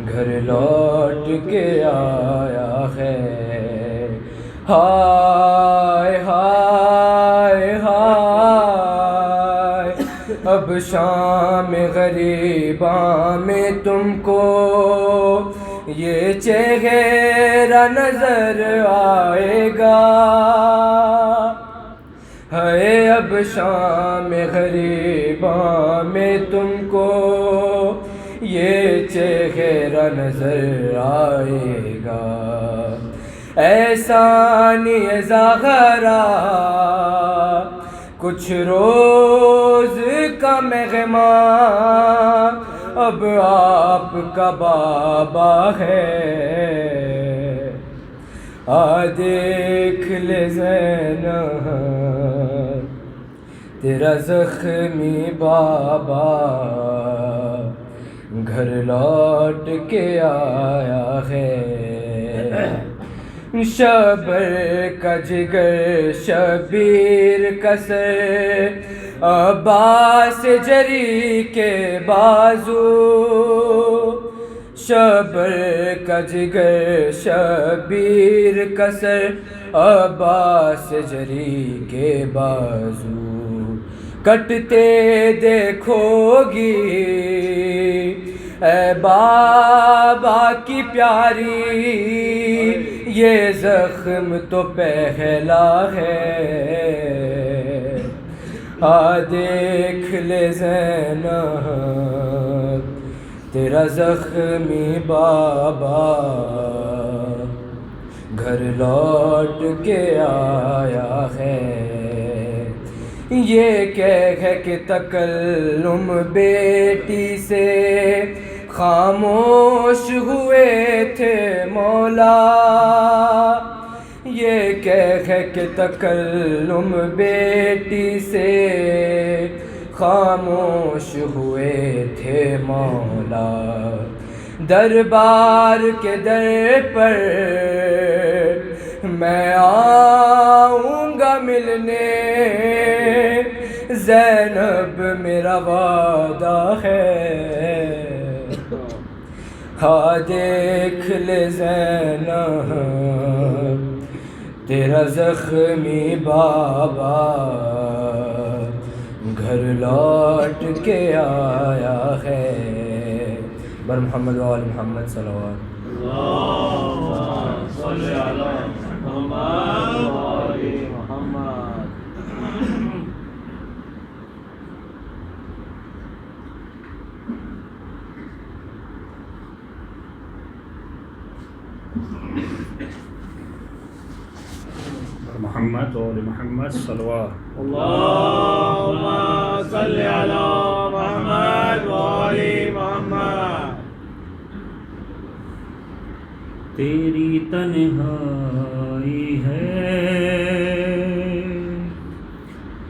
گھر لوٹ کے آیا ہے۔ ہائے ہائے ہائے، اب شام غریباں میں تم کو یہ چہرہ نظر آئے گا۔ ہے اب شام غریباں میں تم کو یہ چہرہ نظر آئے گا۔ ایسا نہیں ظاہرا کچھ روز کا مہمان اب آپ کا بابا ہے۔ دیکھ لے زینب تیرا زخمی بابا گھر لوٹ کے آیا ہے۔ شبر کا جگر شبیر کا سر عباس جری کے بازو، شبر کا جگر شبیر کا سر عباس جری کے بازو، کٹتے دیکھو گی اے بابا کی پیاری، یہ زخم تو پہلا ہے۔ دیکھ لے زینب تیرا زخمی بابا گھر لوٹ کے آیا ہے۔ یہ ہے کہ تکلم بیٹی سے خاموش ہوئے تھے مولا، یہ ہے کہ تکلم بیٹی سے خاموش ہوئے تھے مولا۔ دربار کے در پر میں آؤں گا ملنے، زینب میرا وعدہ ہے۔ دیکھ لے زینب تیرا زخمی بابا گھر لوٹ کے آیا ہے۔ بر محمد و آل محمد صلوات۔ اللہم صلی علی محمد و آل محمد۔ محمد و آل محمد صلوات۔ اللہم صلی علی محمد و آل محمد۔ تیری تنہائی ہے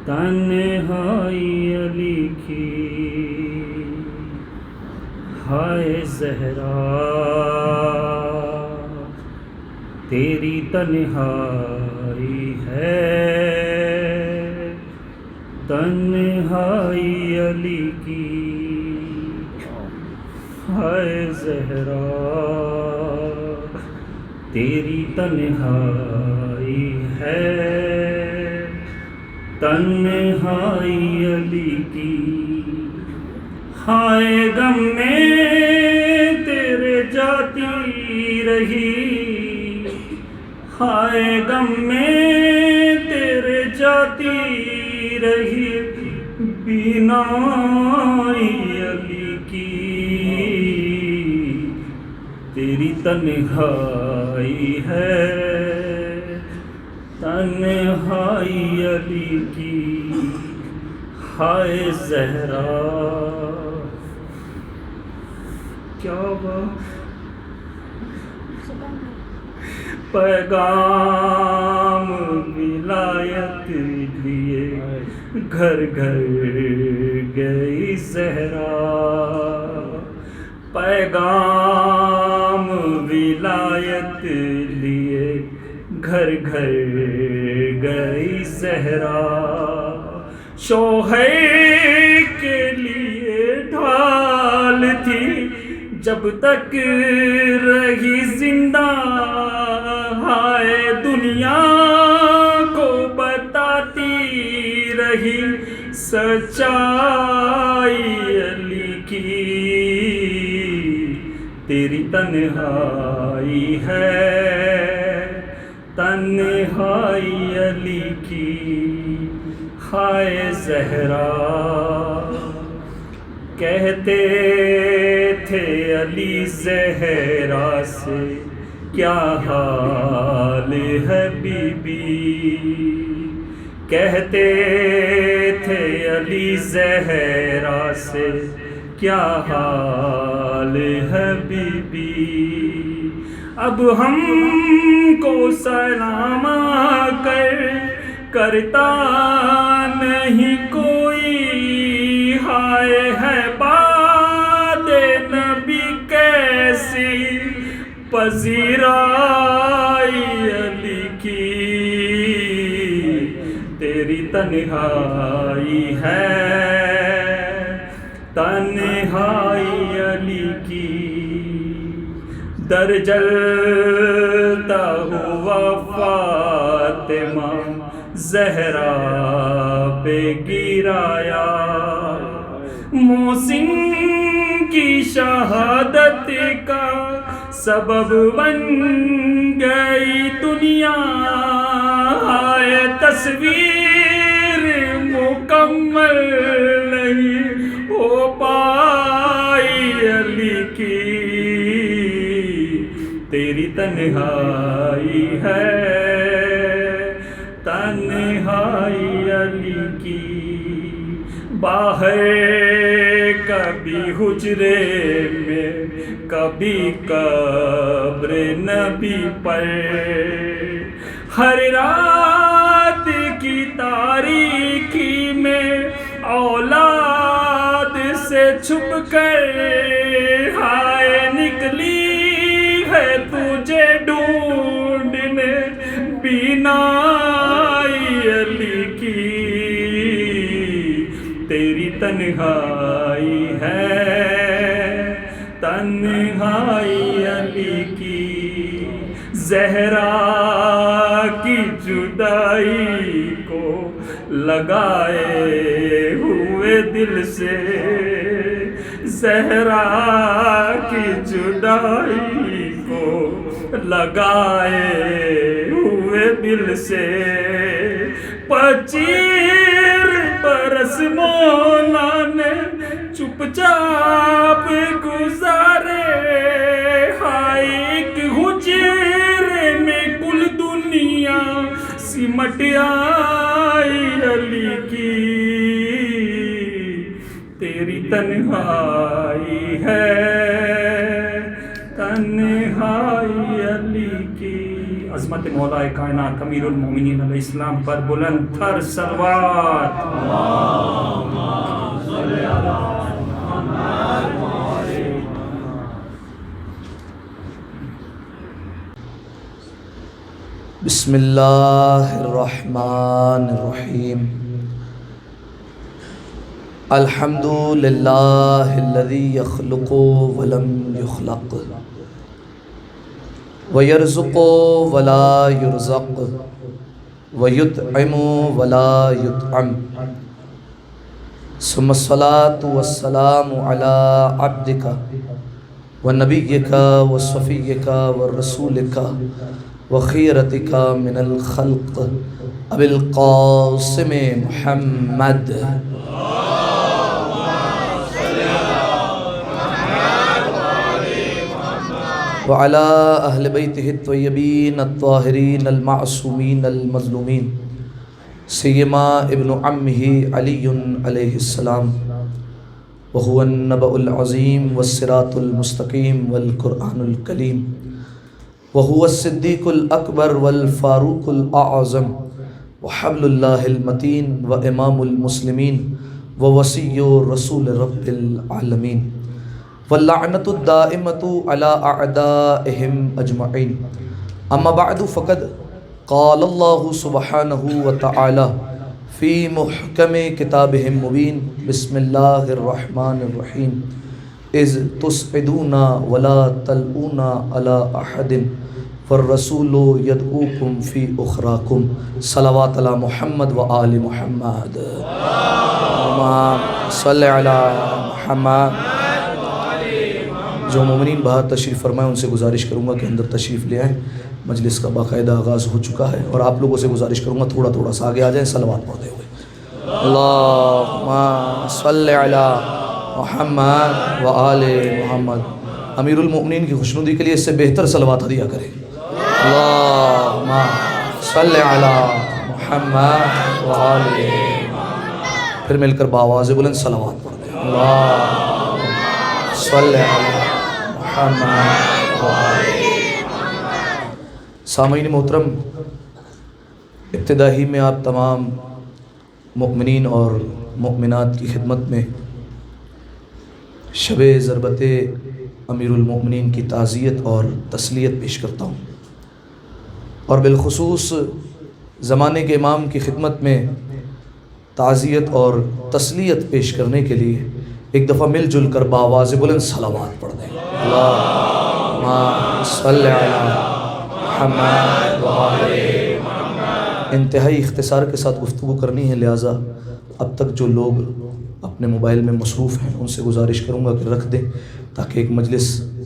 تنہائی علی کی، ہائے زہرا تیری تنہائی ہے تنہائی علی کی، ہائے زہرا تیری تنہائی ہے تنہائی علی کی، ہائے غم میں تیرے جاتی رہی، ہائے غم میں تیرے جاتی رہی بینائی علی کی، تیری تنہائی ہے تنہائی علی کی، ہائے زہرا کیا بات پیغام ولایت لیے گھر گھر گئی زہرا، پیغام ولایت لیے گھر گھر گئی زہرا، شوہر کے لیے ڈھال تھی جب تک رہی زندہ ہائے دنیا کو بتاتی رہی سچائی علی کی، تیری تنہائی ہے تنہائی علی کی، ہائے زہرا کہتے تھے علی زہرا سے کیا حال ہے بی بی، کہتے تھے علی زہرا سے کیا حال ہے بی بی، اب ہم کو سلام کرتا نہیں کوئی، ہائے ہے بات نبی کیسی پذیرائی علی کی، تیری تنہائی ہے تنہائی علی کی، در جلتا ہوا فاطمہ زہرا پہ گرایا، محسن کی شہادت کا سبب بن گئی دنیا، آئے تصویر مکمل نہیں ہو پائی علی کی، تیری تنہائی ہے تنہائی علی کی، باہر کبھی حجرے میں کبھی قبر نبی پر، ہر رات کی تاریکی میں اولاد سے چھپ کر، ہائے نکلی ہے تجھے ڈھونڈنے بینائی علی کی، تیری تنہائی ہے تنہائی علی کی، زہرا کی جدائی کو لگائے ہوئے دل سے، زہرا کی جدائی کو لگائے ہوئے دل سے، 25 برس مولا نے چپ چاپ گزارے، ہائے ایک حجرے میں کل دنیا سمٹ آئی علی کی، تیری تنہائی ہے تنہائی علی کی، عظمت مولا کائنات امیر المومنین علیہ السلام پر بلند تر صلوات۔ بسم اللہ الرحمن الرحیم، الحمد للہ الذی یخلق ولم یخلق ویرزق ولا یرزق ویطعم ولا یطعم، ثم الصلاة والسلام علی عبدک ونبیک وصفیک ورسولک وخیرتک من الخلق ابی القاسم محمد وعلى أهل بيته الطيبين الطاهرين المعصومين المظلومين سيما ابن عمه علي عليه السلام، وهو النبأ العظيم والصراط المستقيم والقرآن الكريم، وهو الصديق الأكبر والفاروق الأعظم وحبل الله المتين وإمام المسلمين ووصي رسول رب العالمين، واللعنة الدائمة على أعدائهم أجمعين، أما بعد فقد قال الله سبحانه وتعالى في محكم كتابه المبين، بسم الله الرحمن الرحيم، اذ تسعدون ولا تلؤون علی احد والرسول یدعوکم فی اخراکم صلوات علی محمد و آل محمد اللہم صلی علی محمد۔ جو مومنین باہر تشریف فرمائیں ان سے گزارش کروں گا کہ اندر تشریف لے آئیں، مجلس کا باقاعدہ آغاز ہو چکا ہے، اور آپ لوگوں سے گزارش کروں گا تھوڑا تھوڑا سا آگے آ جائیں صلوات پڑھتے ہوئے۔ اللہم صلی علی محمد و آل محمد۔ امیر المؤمنین کی خوشنودی کے لیے اس سے بہتر صلوات ہدیہ کریں۔ اللہم صلی علی محمد و آل محمد۔ پھر مل کر بآواز بلند صلوات پڑھتے ہیں۔ اللہم صلی علی محمد و آل محمد۔ سامعین محترم، ابتدا ہی میں آپ تمام مؤمنین اور مؤمنات کی خدمت میں شب ضربت امیر المؤمنین کی تعزیت اور تسلیت پیش کرتا ہوں، اور بالخصوص زمانے کے امام کی خدمت میں تعزیت اور تسلیت پیش کرنے کے لیے ایک دفعہ مل جل کر بآواز بلند صلوات پڑھ دیں۔ اللہم صلی علی محمد و آل محمد۔ انتہائی اختصار کے ساتھ گفتگو کرنی ہے، لہٰذا اب تک جو لوگ اپنے موبائل میں مصروف ہیں ان سے گزارش کروں گا کہ رکھ دیں تاکہ ایک مجلس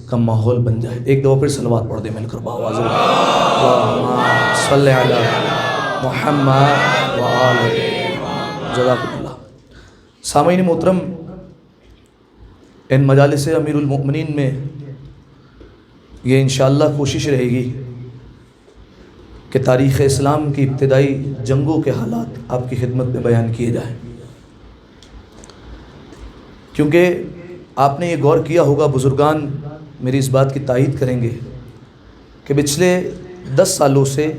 کا ماحول بن جائے۔ ایک دفعہ پھر صلوات پڑھ دیں مل کر بآواز اللہم صلی علی محمد و آل محمد۔ جزاکم اللہ۔ سامعین محترم، ان مجالس امیر المؤمنین میں یہ انشاءاللہ کوشش رہے گی کہ تاریخ اسلام کی ابتدائی جنگوں کے حالات آپ کی خدمت میں بیان کیے جائیں، کیونکہ آپ نے یہ غور کیا ہوگا، بزرگان میری اس بات کی تائید کریں گے کہ پچھلے 10 سالوں سے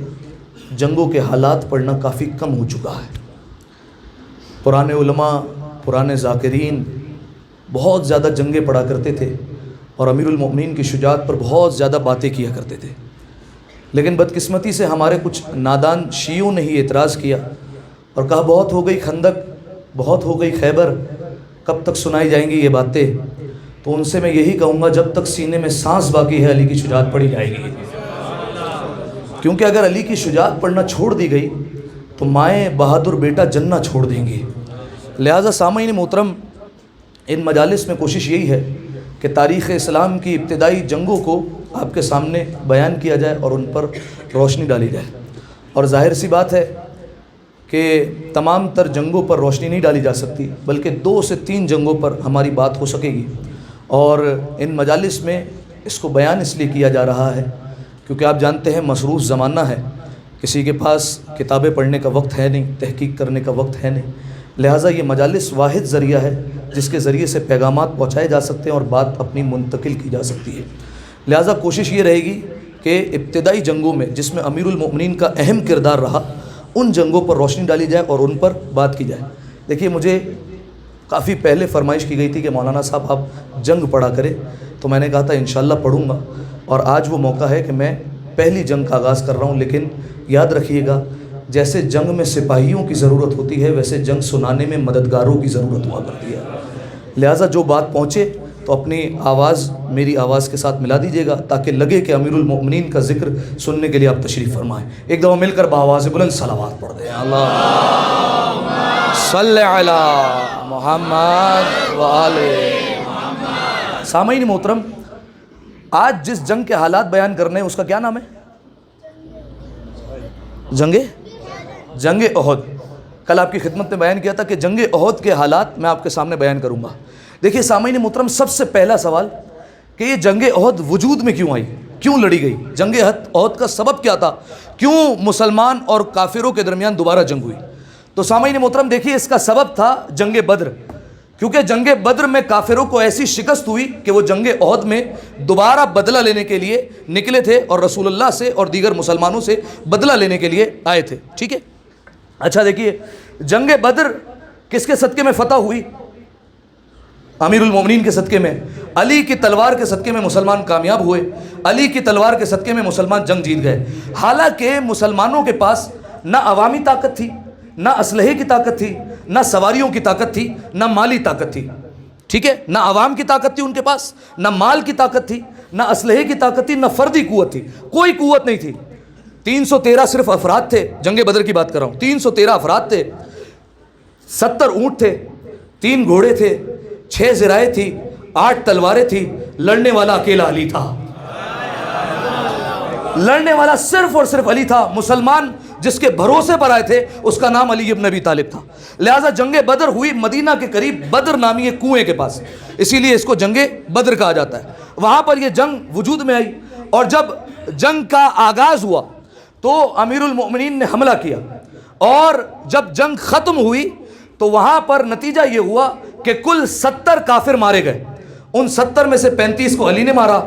جنگوں کے حالات پڑھنا کافی کم ہو چکا ہے۔ پرانے علماء، پرانے ذاکرین بہت زیادہ جنگیں پڑھا کرتے تھے اور امیر المؤمنین کی شجاعت پر بہت زیادہ باتیں کیا کرتے تھے، لیکن بدقسمتی سے ہمارے کچھ نادان شیعوں نے ہی اعتراض کیا اور کہا بہت ہو گئی خندق، بہت ہو گئی خیبر، کب تک سنائی جائیں گی یہ باتیں؟ تو ان سے میں یہی کہوں گا جب تک سینے میں سانس باقی ہے علی کی شجاعت پڑھی جائے گی، کیونکہ اگر علی کی شجاعت پڑھنا چھوڑ دی گئی تو مائیں بہادر بیٹا جنہ چھوڑ دیں گی۔ لہٰذا سامعین محترم، ان مجالس میں کوشش یہی ہے کہ تاریخ اسلام کی ابتدائی جنگوں کو آپ کے سامنے بیان کیا جائے اور ان پر روشنی ڈالی جائے، اور ظاہر سی بات ہے کہ تمام تر جنگوں پر روشنی نہیں ڈالی جا سکتی، بلکہ 2 سے 3 جنگوں پر ہماری بات ہو سکے گی، اور ان مجالس میں اس کو بیان اس لیے کیا جا رہا ہے کیونکہ آپ جانتے ہیں مصروف زمانہ ہے، کسی کے پاس کتابیں پڑھنے کا وقت ہے نہیں، تحقیق کرنے کا وقت ہے نہیں، لہٰذا یہ مجالس واحد ذریعہ ہے جس کے ذریعے سے پیغامات پہنچائے جا سکتے ہیں اور بات اپنی منتقل کی جا سکتی ہے۔ لہٰذا کوشش یہ رہے گی کہ ابتدائی جنگوں میں جس میں امیر المؤمنین کا اہم کردار رہا، ان جنگوں پر روشنی ڈالی جائے اور ان پر بات کی جائے۔ دیکھیے، مجھے کافی پہلے فرمائش کی گئی تھی کہ مولانا صاحب آپ جنگ پڑھا کریں، تو میں نے کہا تھا انشاءاللہ پڑھوں گا، اور آج وہ موقع ہے کہ میں پہلی جنگ کا آغاز کر رہا ہوں، لیکن یاد رکھیے گا جیسے جنگ میں سپاہیوں کی ضرورت ہوتی ہے ویسے جنگ سنانے میں مددگاروں کی ضرورت ہوا کرتی ہے، لہٰذا جو بات پہنچے تو اپنی آواز میری آواز کے ساتھ ملا دیجیے گا تاکہ لگے کہ امیر المؤمنین کا ذکر سننے کے لیے آپ تشریف فرمائیں۔ ایک دفعہ مل کر بآواز بلند صلوات پڑھ دیں۔ اللہم صلی علی محمد و آل محمد۔ سامعین محترم، آج جس جنگ کے حالات بیان کرنے ہیں اس کا کیا نام ہے؟ جنگ احد۔ کل آپ کی خدمت میں بیان کیا تھا کہ جنگ احد کے حالات میں آپ کے سامنے بیان کروں گا۔ دیکھیے سامعین محترم، سب سے پہلا سوال کہ یہ جنگ احد وجود میں کیوں آئی، کیوں لڑی گئی؟ جنگ احد کا سبب کیا تھا؟ کیوں مسلمان اور کافروں کے درمیان دوبارہ جنگ ہوئی؟ تو سامعین محترم دیکھیے، اس کا سبب تھا جنگ بدر، کیونکہ جنگ بدر میں کافروں کو ایسی شکست ہوئی کہ وہ جنگ احد میں دوبارہ بدلہ لینے کے لیے نکلے تھے اور رسول اللہ سے اور دیگر مسلمانوں سے بدلہ لینے کے لیے آئے تھے، ٹھیک ہے؟ اچھا دیکھیے، جنگ بدر کس کے صدقے میں فتح ہوئی؟ امیر المومنین کے صدقے میں، علی کی تلوار کے صدقے میں مسلمان کامیاب ہوئے، علی کی تلوار کے صدقے میں مسلمان جنگ جیت گئے۔ حالانکہ مسلمانوں کے پاس نہ عوامی طاقت تھی، نہ اسلحے کی طاقت تھی، نہ سواریوں کی طاقت تھی، نہ مالی طاقت تھی، ٹھیک ہے، نہ عوام کی طاقت تھی ان کے پاس، نہ مال کی طاقت تھی، نہ اسلحے کی طاقت تھی، نہ فردی قوت تھی، کوئی قوت نہیں تھی۔ 313 صرف افراد تھے، جنگ بدر کی بات کر رہا ہوں، 313 افراد تھے، 70 اونٹ تھے، 3 گھوڑے تھے، 6 ذرائع تھی، 8 تلواریں تھی، لڑنے والا اکیلا علی تھا، لڑنے والا صرف اور صرف علی تھا۔ مسلمان جس کے بھروسے پر آئے تھے اس کا نام علی ابن ابی طالب تھا۔ لہٰذا جنگ بدر ہوئی مدینہ کے قریب بدر نامی ایک کنویں کے پاس، اسی لیے اس کو جنگ بدر کہا جاتا ہے۔ وہاں پر یہ جنگ وجود میں آئی، اور جب جنگ کا آغاز ہوا تو امیر المؤمنین نے حملہ کیا، اور جب جنگ ختم ہوئی تو وہاں پر نتیجہ یہ ہوا کہ کل 70 کافر مارے گئے۔ ان 70 میں سے 35 کو علی نے مارا،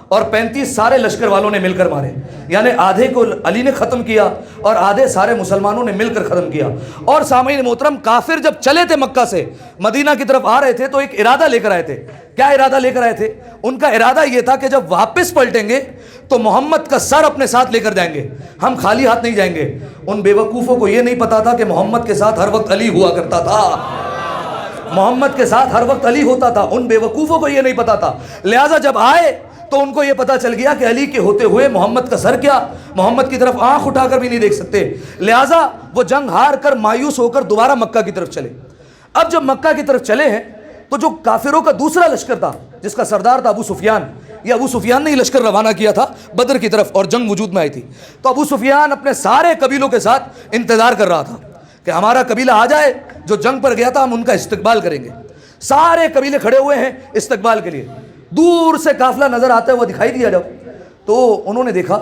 اور 35 سارے لشکر والوں نے مل کر مارے، یعنی آدھے کو علی نے ختم کیا اور آدھے سارے مسلمانوں نے مل کر ختم کیا۔ اور سامعین محترم، کافر جب چلے تھے مکہ سے مدینہ کی طرف آ رہے تھے تو ایک ارادہ لے کر آئے تھے۔ کیا ارادہ لے کر آئے تھے؟ ان کا ارادہ یہ تھا کہ جب واپس پلٹیں گے تو محمد کا سر اپنے ساتھ لے کر جائیں گے، ہم خالی ہاتھ نہیں جائیں گے۔ ان بیوقوفوں کو یہ نہیں پتا تھا کہ محمد کے ساتھ ہر وقت علی ہوا کرتا تھا، محمد کے ساتھ ہر وقت علی ہوتا تھا، ان بیوقوفوں کو یہ نہیں پتا تھا۔ لہٰذا جب آئے تو ان کو یہ پتا چل گیا کہ علی کے ہوتے ہوئے محمد کا سر کیا، محمد کی طرف آنکھ اٹھا کر بھی نہیں دیکھ سکتے۔ لہٰذا وہ جنگ ہار کر مایوس ہو کر دوبارہ مکہ کی طرف چلے۔ اب جب مکہ کی طرف چلے ہیں تو جو کافروں کا دوسرا لشکر تھا جس کا سردار تھا ابو سفیان، یہ ابو سفیان نے ہی لشکر روانہ کیا تھا بدر کی طرف، اور جنگ وجود میں آئی تھی۔ تو ابو سفیان اپنے سارے قبیلوں کے ساتھ انتظار کر رہا تھا کہ ہمارا قبیلہ آ جائے جو جنگ پر گیا تھا، ہم ان کا استقبال کریں گے۔ سارے قبیلے کھڑے ہوئے ہیں استقبال کے لیے۔ دور سے قافلہ نظر آتا ہے، وہ دکھائی دیا جب تو انہوں نے دیکھا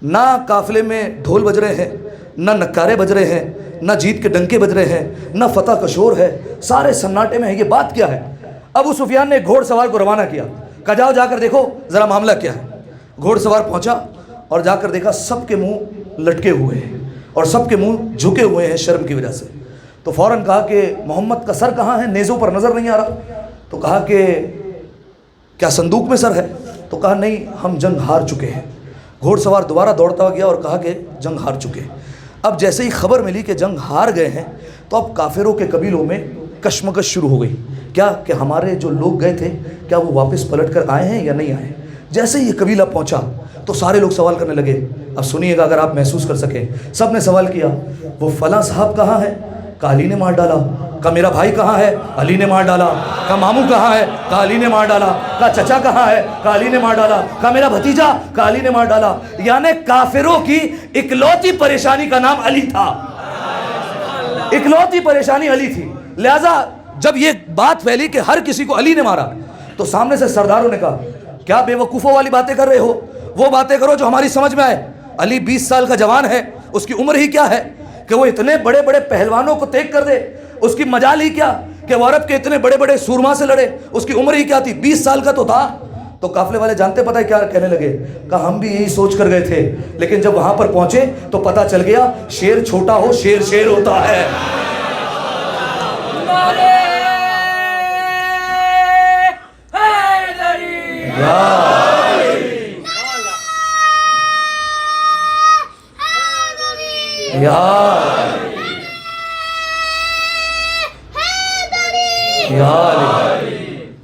نہ قافلے میں ڈھول بج رہے ہیں، نہ نکارے بج رہے ہیں، نہ جیت کے ڈنکے بج رہے ہیں، نہ فتح کا شور ہے، سارے سناٹے میں ہیں، یہ بات کیا ہے؟ ابو سفیان نے گھوڑ سوار کو روانہ کیا، کہا جاؤ جا کر دیکھو ذرا معاملہ کیا ہے۔ گھوڑ سوار پہنچا اور جا کر دیکھا سب کے منہ لٹکے ہوئے ہیں اور سب کے منہ جھکے ہوئے ہیں شرم کی وجہ سے۔ تو فوراً کہا کہ محمد کا سر کہاں ہے؟ نیزوں پر نظر نہیں آ رہا۔ تو کہا کہ کیا صندوق میں سر ہے؟ تو کہا نہیں، ہم جنگ ہار چکے ہیں۔ گھوڑ سوار دوبارہ دوڑتا ہوا گیا اور کہا کہ جنگ ہار چکے ہیں۔ اب جیسے ہی خبر ملی کہ جنگ ہار گئے ہیں تو اب کافروں کے قبیلوں میں کشمکش شروع ہو گئی، کیا کہ ہمارے جو لوگ گئے تھے کیا وہ واپس پلٹ کر آئے ہیں یا نہیں آئے؟ جیسے ہی یہ قبیلہ پہنچا تو سارے لوگ سوال کرنے لگے۔ اب سنیے گا اگر آپ محسوس کر سکیں، سب نے سوال کیا وہ فلاں صاحب کہاں ہے؟ کہا علی نے مار ڈالا۔ کہا میرا بھائی کہاں ہے؟ علی نے مار ڈالا۔ کہا ماموں کہاں ہے؟ کہا علی نے مار ڈالا۔ کہا چچا کہاں ہے؟ کہا علی نے مار ڈالا۔ کہا میرا بھتیجا؟ کہا علی نے مار ڈالا۔ یعنی کافروں کی اکلوتی پریشانی کا نام علی تھا، اکلوتی پریشانی علی تھی۔ لہٰذا جب یہ بات پھیلی کہ ہر کسی کو علی نے مارا تو سامنے سے سرداروں نے کہا کیا بے وقوفوں والی باتیں کر رہے ہو؟ وہ باتیں کرو جو ہماری سمجھ میں آئے۔ علی 20 سال کا جوان ہے، اس کی عمر ہی کیا ہے کہ وہ اتنے بڑے بڑے پہلوانوں کو دیکھ کر دے؟ اس کی مجال ہی کیا کہ وہ عرب کے اتنے بڑے بڑے سورما سے لڑے؟ اس کی عمر ہی کیا تھی؟ 20 سال کا تو تھا۔ تو قافلے والے جانتے پتہ ہے کیا کہنے لگے؟ کہا ہم بھی یہی سوچ کر گئے تھے، لیکن جب وہاں پر پہنچے تو پتہ چل گیا شیر چھوٹا ہو شیر شیر ہوتا ہے۔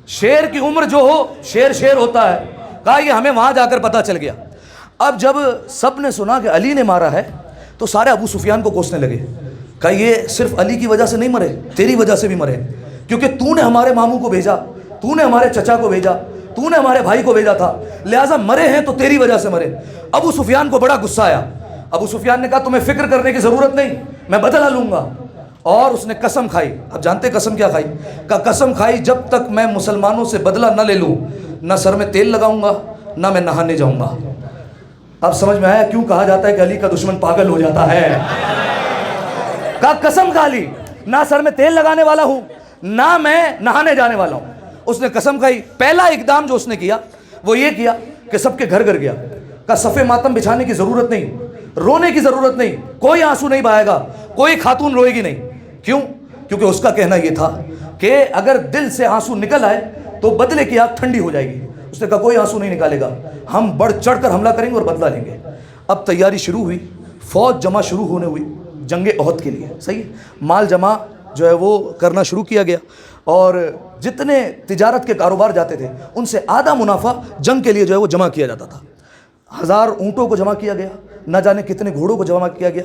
شیر کی عمر جو ہو شیر شیر ہوتا ہے۔ کہا یہ ہمیں وہاں جا کر پتہ چل گیا۔ اب جب سب نے سنا کہ علی نے مارا ہے تو سارے ابو سفیان کو کوسنے لگے۔ کہا یہ صرف علی کی وجہ سے نہیں مرے، تیری وجہ سے بھی مرے، کیونکہ تو نے ہمارے ماموں کو بھیجا، تو نے ہمارے چچا کو بھیجا، تو نے ہمارے بھائی کو بھیجا تھا، لہٰذا مرے ہیں تو تیری وجہ سے مرے۔ ابو سفیان کو بڑا غصہ آیا۔ ابو سفیان نے کہا تمہیں فکر کرنے کی ضرورت نہیں، میں بدلہ لوں گا۔ اور اس نے قسم کھائی۔ اب جانتے قسم کیا کھائی؟ کہ قسم کھائی جب تک میں مسلمانوں سے بدلہ نہ لے لوں نہ سر میں تیل لگاؤں گا نہ میں نہانے جاؤں گا۔ اب سمجھ میں آیا کیوں کہا جاتا ہے کہ علی کا دشمن پاگل ہو جاتا ہے؟ کہا قسم کھا لی، نہ سر میں تیل لگانے والا ہوں نہ میں نہانے جانے والا ہوں۔ اس نے قسم کھائی۔ پہلا اقدام جو اس نے کیا وہ یہ کیا کہ سب کے گھر گھر گیا۔ کہا صف ماتم بچھانے کی ضرورت نہیں، رونے کی ضرورت نہیں، کوئی آنسو نہیں بہائے گا، کوئی خاتون روئے گی نہیں۔ کیوں؟ کیونکہ اس کا کہنا یہ تھا کہ اگر دل سے آنسو نکل آئے تو بدلے کی آگ ٹھنڈی ہو جائے گی۔ اس نے کہا کوئی آنسو نہیں نکالے گا، ہم بڑھ چڑھ کر حملہ کریں گے اور بدلہ لیں گے۔ اب تیاری شروع ہوئی، فوج جمع شروع ہونے ہوئی جنگ احد کے لیے، صحیح ہے، مال جمع جو ہے وہ کرنا شروع کیا گیا۔ اور جتنے تجارت کے کاروبار جاتے تھے ان سے آدھا منافع جنگ کے لیے جو ہے وہ جمع کیا جاتا تھا. 1000 اونٹوں کو جمع کیا گیا, نہ جانے کتنے گھوڑوں کو جمع کیا گیا.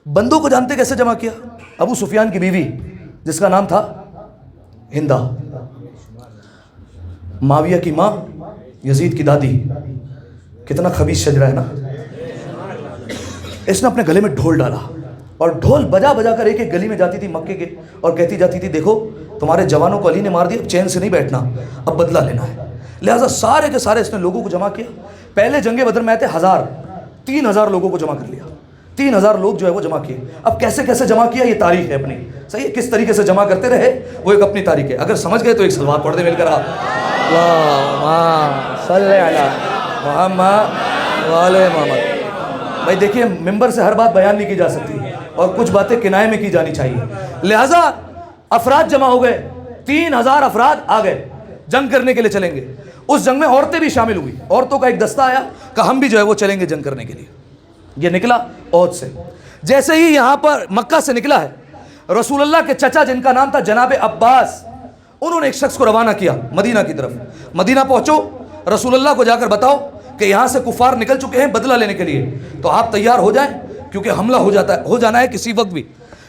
بندوں کو جانتے کیسے جمع کیا؟ ابو سفیان کی بیوی جس کا نام تھا ہندا, معاویہ کی ماں, یزید کی دادی, کتنا خبیث شجرہ ہے نا. اس نے اپنے گلے میں ڈھول ڈالا اور ڈھول بجا بجا کر ایک ایک گلی میں جاتی تھی مکے کے اور کہتی جاتی تھی دیکھو تمہارے جوانوں کو علی نے مار دیا, اب چین سے نہیں بیٹھنا, اب بدلہ لینا ہے. لہٰذا سارے کے سارے اس نے لوگوں کو جمع کیا. پہلے جنگ بدر میں آئے تھے 1000, 3000 لوگوں کو جمع کر لیا. 3000 لوگ جو ہے وہ جمع کیے. اب کیسے کیسے جمع کیا یہ تاریخ ہے اپنی, صحیح ہے, کس طریقے سے جمع کرتے رہے وہ ایک اپنی تاریخ ہے. اگر سمجھ گئے تو ایک صلوات پڑھ دیں مل کر آپ, اللہم صلی علی محمد وعلی محمد. بھائی دیکھیے ممبر سے ہر بات بیان نہیں کی جا سکتی اور کچھ باتیں کنائے میں کی جانی چاہیے. لہٰذا افراد جمع ہو گئے, 3000 افراد آ گئے, جنگ کرنے کے لیے چلیں گے. اس جنگ میں عورتیں بھی شامل ہوئی, عورتوں کا ایک دستہ آیا کہ ہم بھی جو ہے وہ چلیں گے جنگ کرنے کے لیے. یہ نکلا احد سے. جیسے ہی یہاں پر مکہ سے نکلا ہے, رسول اللہ کے چچا جن کا نام تھا جناب عباس, انہوں نے ایک شخص کو روانہ کیا مدینہ کی طرف. مدینہ پہنچو, رسول اللہ کو جا کر بتاؤ کہ یہاں سے کفار نکل چکے ہیں بدلہ لینے کے لیے, تو آپ تیار ہو جائیں کیونکہ حملہ ہو جانا ہے کسی وقت بھی.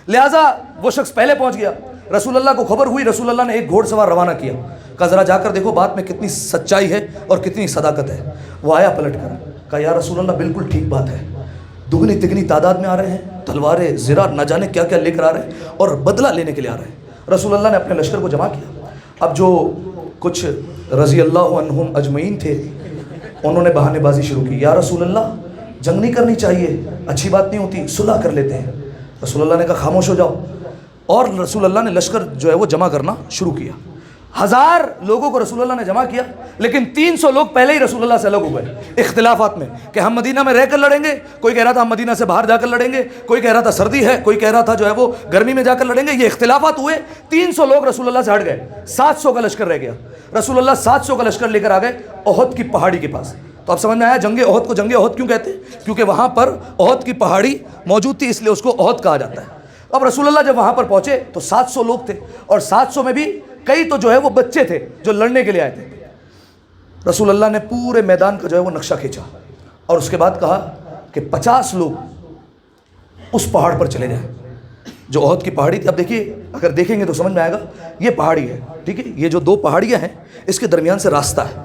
لہٰذا وہ شخص پہلے پہنچ گیا. رسول اللہ کو خبر ہوئی, رسول اللہ نے ایک گھوڑ سوار روانہ کیا, کہا ذرا جا کر دیکھو بات میں کتنی سچائی ہے اور کتنی صداقت ہے. وہ آیا پلٹ کر, کہا یا رسول اللہ بالکل ٹھیک بات ہے, دگنی تگنی تعداد میں آ رہے ہیں, تلواریں زرہ نہ جانے کیا کیا لے کر آ رہے ہیں اور بدلہ لینے کے لیے آ رہے ہیں. رسول اللہ نے اپنے لشکر کو جمع کیا. اب جو کچھ رضی اللہ عنہم اجمعین تھے انہوں نے بہانے بازی شروع کی, یا رسول اللہ جنگ نہیں کرنی چاہیے, اچھی بات نہیں ہوتی, صلح کر لیتے ہیں. رسول اللہ نے کہا خاموش ہو جاؤ, اور رسول اللہ نے لشکر جو ہے وہ جمع کرنا شروع کیا. 1000 لوگوں کو رسول اللہ نے جمع کیا, لیکن 300 لوگ پہلے ہی رسول اللہ سے الگ ہو گئے اختلافات میں کہ ہم مدینہ میں رہ کر لڑیں گے. کوئی کہہ رہا تھا ہم مدینہ سے باہر جا کر لڑیں گے, کوئی کہہ رہا تھا سردی ہے, کوئی کہہ رہا تھا جو ہے وہ گرمی میں جا کر لڑیں گے. یہ اختلافات ہوئے, 300 لوگ رسول اللہ سے ہٹ گئے, 700 کا لشکر رہ گیا. رسول اللہ 700 کا لشکر لے کر آ گئے احد کی پہاڑی کے پاس. تو اب سمجھ میں آیا جنگ احد کو جنگ احد کیوں کہتے ہیں؟ کیونکہ وہاں پر احد کی پہاڑی موجود تھی, اس لیے اس کو احد کہا جاتا ہے. اب رسول اللہ جب وہاں پر پہنچے تو 700 لوگ تھے, اور 700 میں بھی کئی تو جو ہے وہ بچے تھے جو لڑنے کے لیے آئے تھے. رسول اللہ نے پورے میدان کا جو ہے وہ نقشہ کھینچا اور اس کے بعد کہا کہ 50 لوگ اس پہاڑ پر چلے جائیں جو احد کی پہاڑی تھی. اب دیکھیے اگر دیکھیں گے تو سمجھ میں آئے گا, یہ پہاڑی ہے, ٹھیک ہے, یہ جو 2 پہاڑیاں ہیں اس کے درمیان سے راستہ ہے.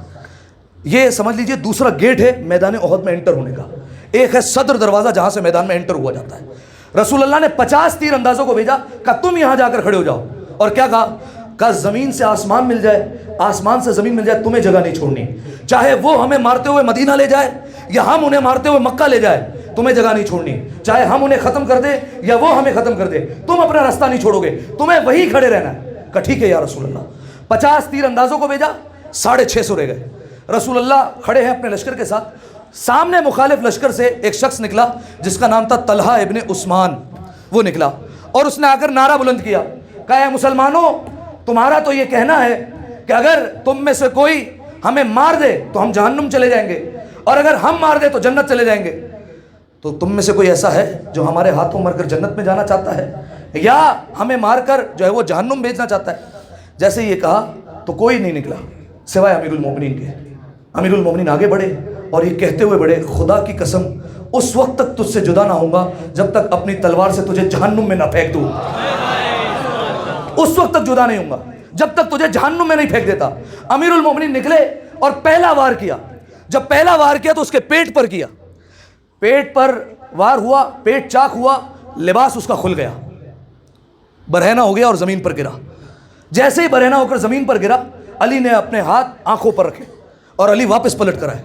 یہ سمجھ لیجئے دوسرا گیٹ ہے میدان احد میں انٹر ہونے کا. ایک ہے صدر دروازہ جہاں سے میدان میں انٹر ہوا جاتا ہے. رسول اللہ نے 50 تیر اندازوں کو بھیجا, کہا تم یہاں جا کر کھڑے ہو جاؤ. اور کیا کہا زمین سے آسمان مل جائے, آسمان سے زمین مل جائے, تمہیں جگہ نہیں چھوڑنی. چاہے وہ ہمیں مارتے ہوئے مدینہ لے جائے یا ہم انہیں مارتے ہوئے مکہ لے جائے, تمہیں جگہ نہیں چھوڑنی. چاہے ہم انہیں ختم کر دیں یا وہ ہمیں ختم کر دے, تم اپنا راستہ نہیں چھوڑو گے, تمہیں وہیں کھڑے رہنا ہے. کہا ٹھیک ہے یا رسول اللہ. 50 تیر اندازوں کو بھیجا, 650 رہ گئے. رسول اللہ کھڑے ہیں اپنے لشکر کے ساتھ. سامنے مخالف لشکر سے ایک شخص نکلا جس کا نام تھا طلحہ ابن عثمان. وہ نکلا اور اس نے آ کر نعرہ بلند کیا, کہا اے مسلمانوں, تمہارا تو یہ کہنا ہے کہ اگر تم میں سے کوئی ہمیں مار دے تو ہم جہنم چلے جائیں گے, اور اگر ہم مار دے تو جنت چلے جائیں گے. تو تم میں سے کوئی ایسا ہے جو ہمارے ہاتھوں مر کر جنت میں جانا چاہتا ہے یا ہمیں مار کر جو ہے وہ جہنم بھیجنا چاہتا ہے؟ جیسے یہ کہا تو کوئی نہیں نکلا سوائے امیر المومنین کے. امیر المومنین آگے بڑھے اور یہ کہتے ہوئے بڑھے, خدا کی قسم اس وقت تک تجھ سے جدا نہ ہوں گا جب تک اپنی تلوار سے تجھے جہنم میں نہ پھینک دوں. اس وقت تک جدا نہیں ہوں گا جب تک تجھے جہنم میں نہیں پھینک دیتا. امیر المومنین نکلے اور پہلا وار کیا. جب پہلا وار کیا تو اس کے پیٹ پر کیا, پیٹ پر وار ہوا, پیٹ چاک ہوا, لباس اس کا کھل گیا, برہنہ ہو گیا اور زمین پر گرا. جیسے ہی برہنہ ہو کر زمین پر گرا, علی نے اپنے ہاتھ آنکھوں پر رکھے اور علی واپس پلٹ کر آئے,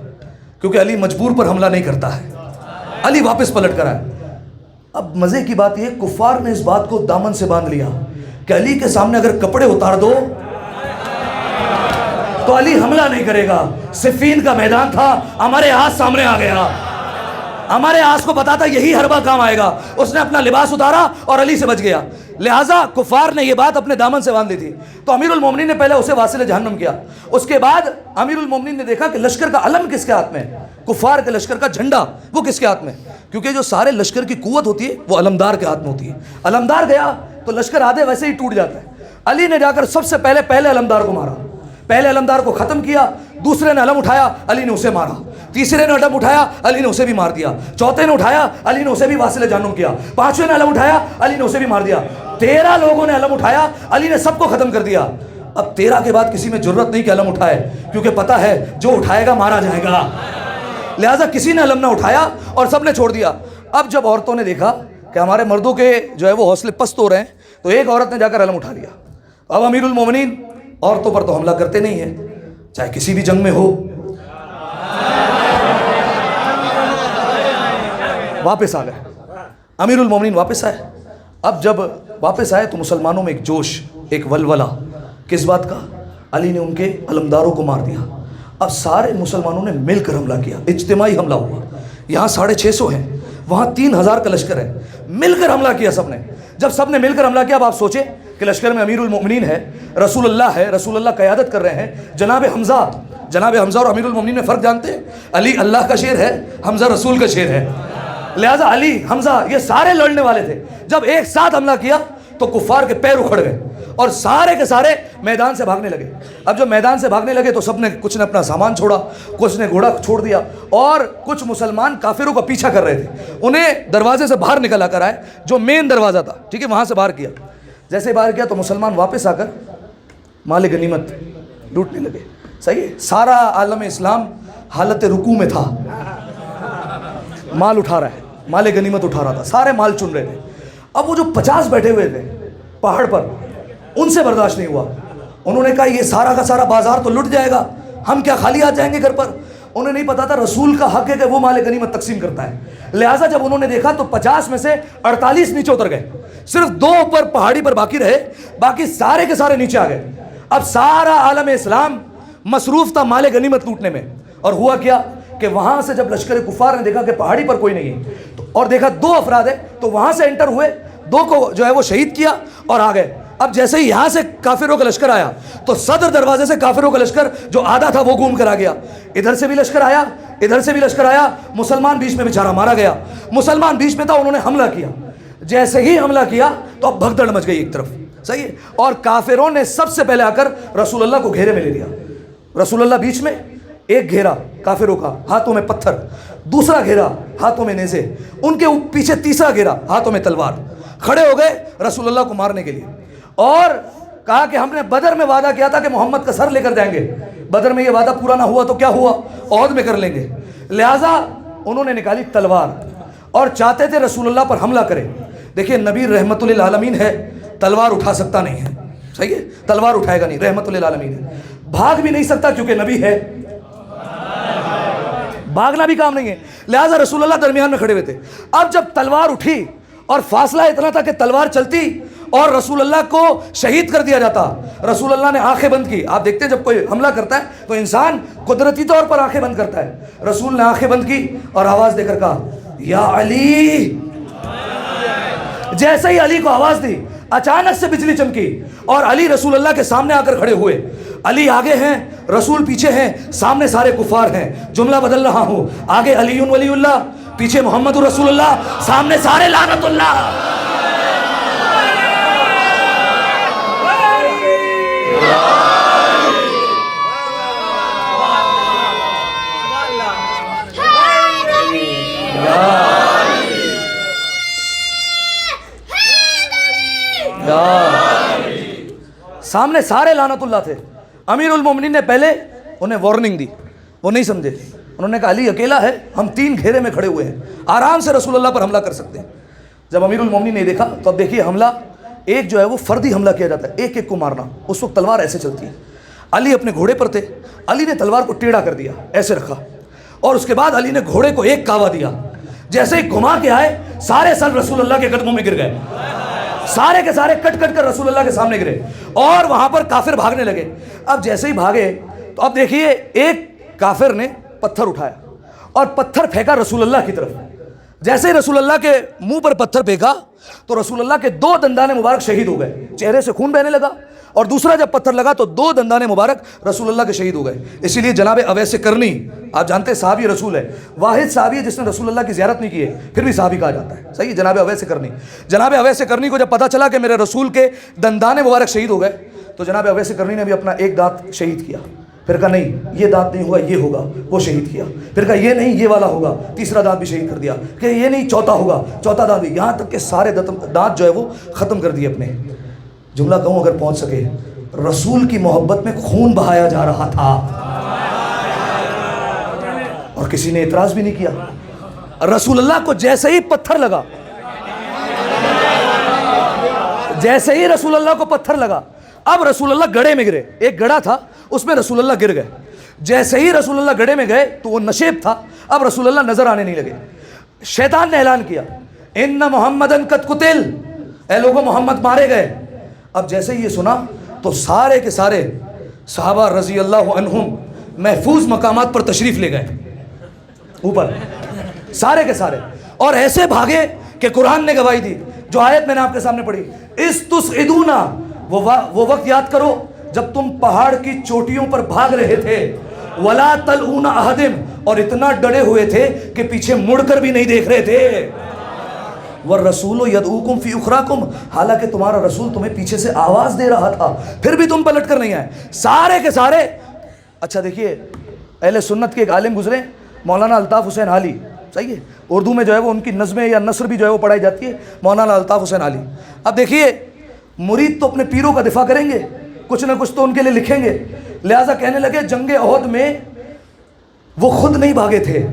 کیونکہ علی مجبور پر حملہ نہیں کرتا ہے. علی واپس پلٹ کر آئے. اب مزے کی بات یہ, کفار نے اس بات کو دامن سے باندھ لیا کہ علی کے سامنے اگر کپڑے اتار دو تو علی حملہ نہیں کرے گا. صفین کا میدان تھا, ہمارے ہاتھ سامنے آ گیا, ہمارے آس کو پتا تھا یہی حربہ کام آئے گا. اس نے اپنا لباس اتارا اور علی سے بچ گیا. لہٰذا کفار نے یہ بات اپنے دامن سے باندھ لی تھی. تو امیر المومنین نے پہلے اسے واصل جہنم کیا. اس کے بعد امیر المومنین نے دیکھا کہ لشکر کا علم کس کے ہاتھ میں ہے, کفار کے لشکر کا جھنڈا وہ کس کے ہاتھ میں, کیونکہ جو سارے لشکر کی قوت ہوتی ہے وہ علمدار کے ہاتھ میں ہوتی ہے. علمدار گیا تو لشکر آدھے ویسے ہی ٹوٹ جاتا ہے. علی نے جا کر سب سے پہلے علمدار کو مارا، پہلے علمدار کو ختم کیا، دوسرے نے علم اٹھایا، علی نے اسے مارا، تیسرے نے علم اٹھایا، علی نے اسے بھی مار دیا، چوتھے نے اٹھایا، علی نے اسے بھی واصل جہنم کیا، پانچویں نے علم اٹھایا، علی نے اسے بھی مار دیا، 13 لوگوں نے علم اٹھایا، علی نے سب کو ختم کر دیا۔ اب 13 کے بعد کسی میں جرت نہیں کہ علم اٹھائے، کیونکہ پتہ ہے جو اٹھائے گا مارا جائے گا، لہٰذا کسی نے علم نہ اٹھایا اور سب نے چھوڑ دیا۔ اب جب عورتوں نے دیکھا کہ ہمارے مردوں کے جو ہے وہ حوصلے پست ہو رہے ہیں، تو ایک عورت نے جا کر علم اٹھا لیا۔ اب امیر المومنین عورتوں پر تو حملہ کرتے نہیں ہیں، چاہے کسی بھی جنگ میں ہو۔ واپس آ گئے امیر المومنین، واپس آئے۔ اب جب واپس آئے تو مسلمانوں میں ایک جوش، ایک ولولہ، کس بات کا؟ علی نے ان کے علمداروں کو مار دیا۔ اب سارے مسلمانوں نے مل کر حملہ کیا، اجتماعی حملہ ہوا۔ یہاں 650 ہیں، وہاں 3000 کا لشکر ہے، مل کر حملہ کیا سب نے۔ جب سب نے مل کر حملہ کیا، اب آپ سوچیں کہ لشکر میں امیر المومنین ہے، رسول اللہ ہے، رسول اللہ قیادت کر رہے ہیں، جناب حمزہ اور امیر المومنین میں فرق جانتے ہیں؟ علی اللہ کا شیر ہے، حمزہ رسول کا شیر ہے، لہٰذا علی حمزہ یہ سارے لڑنے والے تھے۔ جب ایک ساتھ حملہ کیا تو کفار کے پیر اکھڑ گئے اور سارے کے سارے میدان سے بھاگنے لگے۔ اب جب میدان سے بھاگنے لگے تو سب نے، کچھ نے اپنا سامان چھوڑا، کچھ نے گھوڑا چھوڑ دیا، اور کچھ مسلمان کافروں کا پیچھا کر رہے تھے، انہیں دروازے سے باہر نکل کر آئے، جو مین دروازہ تھا، ٹھیک ہے، وہاں سے باہر کیا۔ جیسے باہر کیا تو مسلمان واپس آ کر مال غنیمت لوٹنے لگے۔ صحیح ہے، سارا عالم اسلام حالت رکوع میں تھا، مال اٹھا رہا ہے، مال غنیمت اٹھا رہا تھا، سارے مال چن رہے تھے۔ اب وہ جو 50 بیٹھے ہوئے تھے پہاڑ پر، ان سے برداشت نہیں ہوا، انہوں نے کہا یہ سارا کا سارا بازار تو لٹ جائے گا، ہم کیا خالی آ جائیں گے گھر پر؟ انہیں نہیں پتا تھا رسول کا حق ہے کہ وہ مال غنیمت تقسیم کرتا ہے، لہٰذا جب انہوں نے دیکھا تو 50 میں سے 48 نیچے اتر گئے، صرف 2 اوپر پہاڑی پر باقی رہے، باقی سارے کے سارے نیچے آ گئے۔ اب سارا عالم اسلام مصروف تھا مال غنیمت لوٹنے میں، اور ہوا کیا کہ وہاں سے جب لشکر کفار نے دیکھا کہ پہاڑی پر کوئی نہیں ہے اور دیکھا 2 افراد ہیں، تو وہاں سے انٹر ہوئے، 2 کو جو ہے وہ شہید کیا اور آ گئے۔ اب جیسے ہی یہاں سے کافروں کا لشکر آیا تو صدر دروازے سے کافروں کا لشکر جو آدھا تھا وہ گھوم کر آ گیا، ادھر سے بھی لشکر آیا، ادھر سے بھی لشکر آیا، مسلمان بیچ میں بیچارہ مارا گیا، مسلمان بیچ میں تھا، انہوں نے حملہ کیا، جیسے ہی حملہ کیا تو اب بھگدڑ مچ گئی ایک طرف، صحیح ہے، اور کافروں نے سب سے پہلے آ کر رسول اللہ کو گھیرے میں لے لیا۔ رسول اللہ بیچ میں، ایک گھیرا کافروں کا، ہاتھوں میں پتھر، دوسرا گھیرا ہاتھوں میں نیزے، ان کے پیچھے تیسرا گھیرا ہاتھوں میں تلوار، کھڑے ہو گئے رسول اللہ کو مارنے کے لیے، اور کہا کہ ہم نے بدر میں وعدہ کیا تھا کہ محمد کا سر لے کر جائیں گے، بدر میں یہ وعدہ پورا نہ ہوا تو کیا ہوا، احد میں کر لیں گے، لہٰذا انہوں نے نکالی تلوار اور چاہتے تھے رسول اللہ پر حملہ کرے۔ دیکھیے نبی رحمت للعالمین ہے، تلوار اٹھا سکتا نہیں ہے، صحیح ہے، تلوار اٹھائے گا نہیں، رحمت للعالمین ہے، بھاگ بھی نہیں سکتا کیونکہ نبی ہے، بھاگنا بھی کام نہیں ہے، لہٰذا رسول اللہ درمیان میں کھڑے ہوئے تھے۔ اب جب تلوار اٹھی اور فاصلہ اتنا تھا کہ تلوار چلتی اور رسول اللہ کو شہید کر دیا جاتا، رسول اللہ نے آنکھیں بند کی۔ آپ دیکھتے ہیں جب کوئی حملہ کرتا ہے تو انسان قدرتی طور پر آنکھیں بند کرتا ہے، رسول نے آنکھیں بند کی اور آواز دے کر کہا یا علی۔ جیسے ہی علی کو آواز دی اچانک سے بجلی چمکی اور علی رسول اللہ کے سامنے آ کر کھڑے ہوئے، علی آگے ہیں، رسول پیچھے ہیں، سامنے سارے کفار ہیں، جملہ بدل رہا ہوں، آگے علی ولی اللہ، پیچھے محمد رسول اللہ، سامنے سارے لعنت اللہ۔ سامنے سارے لعنت اللہ تھے۔ امیر المومنین نے پہلے انہیں وارننگ دی، وہ نہیں سمجھے، انہوں نے کہا علی اکیلا ہے، ہم 3 گھیرے میں کھڑے ہوئے ہیں، آرام سے رسول اللہ پر حملہ کر سکتے ہیں۔ جب امیر المومنین نے دیکھا تو اب دیکھیے حملہ ایک جو ہے وہ فردی حملہ کیا جاتا ہے، ایک ایک کو مارنا، اس وقت تلوار ایسے چلتی ہے۔ علی اپنے گھوڑے پر تھے، علی نے تلوار کو ٹیڑھا کر دیا، ایسے رکھا، اور اس کے بعد علی نے گھوڑے کو ایک کعوہ دیا، جیسے ہی گھما کے آئے سارے سر رسول اللہ کے قدموں میں گر گئے، سارے کے سارے کٹ کٹ کر رسول اللہ کے سامنے گرے، اور وہاں پر کافر بھاگنے لگے۔ اب جیسے ہی بھاگے تو اب دیکھیے ایک کافر نے پتھر اٹھایا اور پتھر پھینکا رسول اللہ کی طرف، جیسے ہی رسول اللہ کے منہ پر پتھر پھینکا تو رسول اللہ کے 2 دندان مبارک شہید ہو گئے، چہرے سے خون بہنے لگا، اور دوسرا جب پتھر لگا تو 2 دندان مبارک رسول اللہ کے شہید ہو گئے. اسی لیے جناب اویس کرنی، آپ جانتے ہیں صحابی رسول ہے، واحد صحابی ہے جس نے رسول اللہ کی زیارت نہیں کی ہے، پھر بھی صحابی کہا جاتا ہے. صحیح. جناب اویس کرنی، جناب اویس کرنی کو جب پتہ چلا کہ میرے رسول کے دندان مبارک شہید ہو گئے تو جناب اویس کرنی نے بھی اپنا ایک دانت شہید کیا. پھر کہا نہیں یہ دانت نہیں ہوگا، یہ ہوگا، وہ شہید کیا. پھر کہا یہ نہیں یہ والا ہوگا، تیسرا دانت بھی شہید کر دیا. کہ یہ نہیں چوتھا ہوگا، چوتھا دانت بھی، یہاں تک کہ سارے دانت جو ہے وہ ختم کر دیے اپنے. جملہ کہوں اگر پہنچ سکے، رسول کی محبت میں خون بہایا جا رہا تھا اور کسی نے اعتراض بھی نہیں کیا. رسول اللہ کو جیسے ہی پتھر لگا، جیسے ہی رسول اللہ کو پتھر لگا، اب رسول اللہ گڑھے میں گرے. ایک گڑھا تھا اس میں رسول اللہ گر گئے. جیسے ہی رسول اللہ گڑھے میں گئے تو وہ نشیب تھا، اب رسول اللہ نظر آنے نہیں لگے. شیطان نے اعلان کیا ان محمدن قد قتل، اے لوگوں محمد مارے گئے. اب جیسے ہی یہ سنا تو سارے کے سارے صحابہ رضی اللہ عنہم محفوظ مقامات پر تشریف لے گئے اوپر، سارے کے سارے، اور ایسے بھاگے کہ قرآن نے گواہی دی جو آیت میں نے آپ کے سامنے پڑھی، استصعدون، وہ وقت یاد کرو جب تم پہاڑ کی چوٹیوں پر بھاگ رہے تھے، ولا تلؤون احدم، اور اتنا ڈرے ہوئے تھے کہ پیچھے مڑ کر بھی نہیں دیکھ رہے تھے. والرسول یدعوکم فی اخراکم، حالانکہ تمہارا رسول تمہیں پیچھے سے آواز دے رہا تھا، پھر بھی تم پلٹ کر نہیں آئے. سارے کے سارے. اچھا دیکھیے، اہل سنت کے ایک عالم گزرے مولانا الطاف حسین علی. صحیح ہے، اردو میں جو ہے وہ ان کی نظمیں یا نثر بھی جو ہے وہ پڑھائی جاتی ہے، مولانا الطاف حسین علی. اب دیکھیے، مرید تو اپنے پیروں کا دفاع کریں گے، کچھ نہ کچھ تو ان کے لیے لکھیں گے. لہٰذا کہنے لگے جنگ احد میں وہ خود نہیں بھاگے تھے،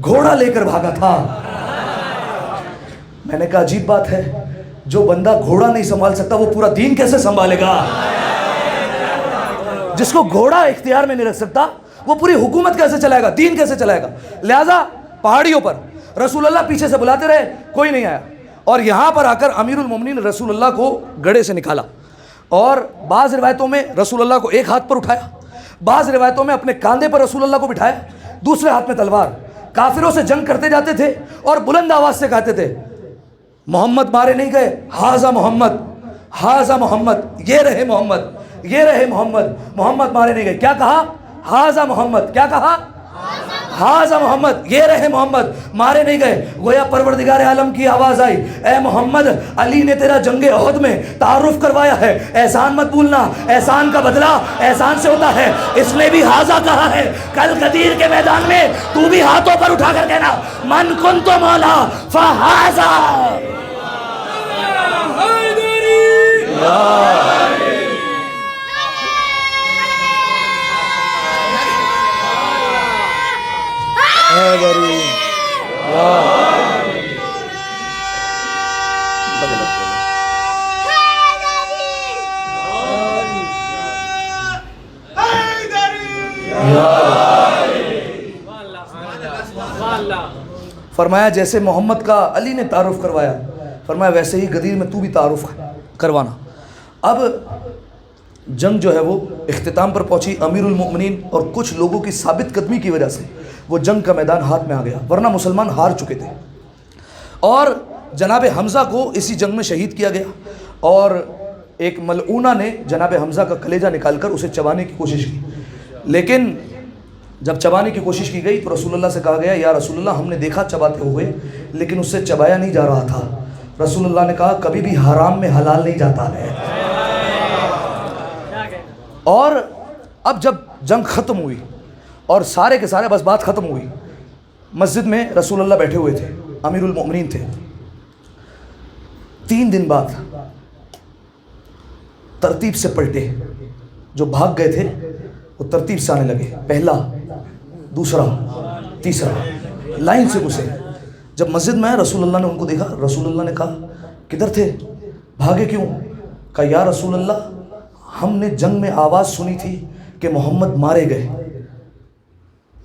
گھوڑا لے کر بھاگا تھا. میں نے کہا عجیب بات ہے، جو بندہ گھوڑا نہیں سنبھال سکتا وہ پورا دین کیسے سنبھالے گا؟ جس کو گھوڑا اختیار میں نہیں رکھ سکتا وہ پوری حکومت کیسے چلائے گا، دین کیسے چلائے گا؟ لہٰذا پہاڑیوں پر رسول اللہ پیچھے سے بلاتے رہے، کوئی نہیں آیا. اور یہاں پر آ کر امیر المومنین رسول اللہ کو گڑھے سے نکالا، اور بعض روایتوں میں رسول اللہ کو ایک ہاتھ پر اٹھایا، بعض روایتوں میں اپنے کاندھے پر رسول اللہ کو بٹھایا، دوسرے ہاتھ میں تلوار. کافروں سے جنگ کرتے جاتے تھے اور بلند آواز سے کہتے تھے محمد مارے نہیں گئے، ہاذا محمد، ہاذا محمد، یہ رہے محمد، یہ رہے محمد، محمد مارے نہیں گئے. کیا کہا؟ ہاذا محمد. کیا کہا؟ ہاذا محمد، یہ رہے محمد، مارے نہیں گئے. گویا پروردگار عالم کی آواز آئی، اے محمد، علی نے تیرا جنگ احد میں تعارف کروایا ہے، احسان مت بھولنا، احسان کا بدلہ احسان سے ہوتا ہے. اس نے بھی ہاذا کہا ہے. کل غدیر کے میدان میں تو بھی ہاتھوں پر اٹھا کر کہنا من کنت مولا فہاذا. فرمایا جیسے محمد کا علی نے تعارف کروایا، فرمایا ویسے ہی غدیر میں تو بھی تعارف کروانا. اب جنگ جو ہے وہ اختتام پر پہنچی. امیر المؤمنین اور کچھ لوگوں کی ثابت قدمی کی وجہ سے وہ جنگ کا میدان ہاتھ میں آ گیا، ورنہ مسلمان ہار چکے تھے. اور جناب حمزہ کو اسی جنگ میں شہید کیا گیا، اور ایک ملعونہ نے جناب حمزہ کا کلیجہ نکال کر اسے چبانے کی کوشش کی. لیکن جب چبانے کی کوشش کی گئی تو رسول اللہ سے کہا گیا یا رسول اللہ ہم نے دیکھا چباتے ہوئے لیکن اس سے چبایا نہیں جا رہا تھا. رسول اللہ نے کہا کبھی بھی حرام میں حلال نہیں جاتا ہے. اور اب جب جنگ ختم ہوئی اور سارے کے سارے بس بات ختم ہوئی، مسجد میں رسول اللہ بیٹھے ہوئے تھے، امیر المؤمنین تھے. 3 دن بعد ترتیب سے پلٹے، جو بھاگ گئے تھے وہ ترتیب سے آنے لگے، پہلا، دوسرا، تیسرا، لائن سے گھسے. جب مسجد میں آئے رسول اللہ نے ان کو دیکھا. رسول اللہ نے کہا کدھر تھے، بھاگے کیوں؟ کہا یا رسول اللہ ہم نے جنگ میں آواز سنی تھی کہ محمد مارے گئے.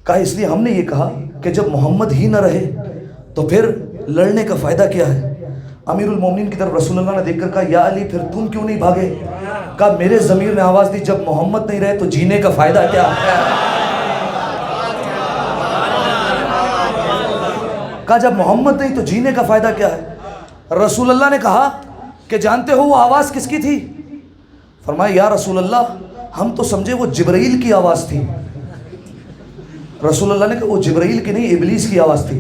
کہا اس لیے ہم نے یہ کہا کہ جب محمد ہی نہ رہے تو پھر لڑنے کا فائدہ کیا ہے. امیر المومنین کی طرف رسول اللہ نے دیکھ کر کہا یا علی پھر تم کیوں نہیں بھاگے؟ کہا میرے ضمیر نے آواز دی جب محمد نہیں رہے تو جینے کا فائدہ کیا ہے. کہا جب محمد نہیں تو جینے کا فائدہ کیا ہے. رسول اللہ نے کہا کہ جانتے ہو وہ آواز کس کی تھی؟ فرمایا یا رسول اللہ ہم تو سمجھے وہ جبرائیل کی آواز تھی. رسول اللہ نے کہا وہ جبرائیل کی نہیں ابلیس کی آواز تھی.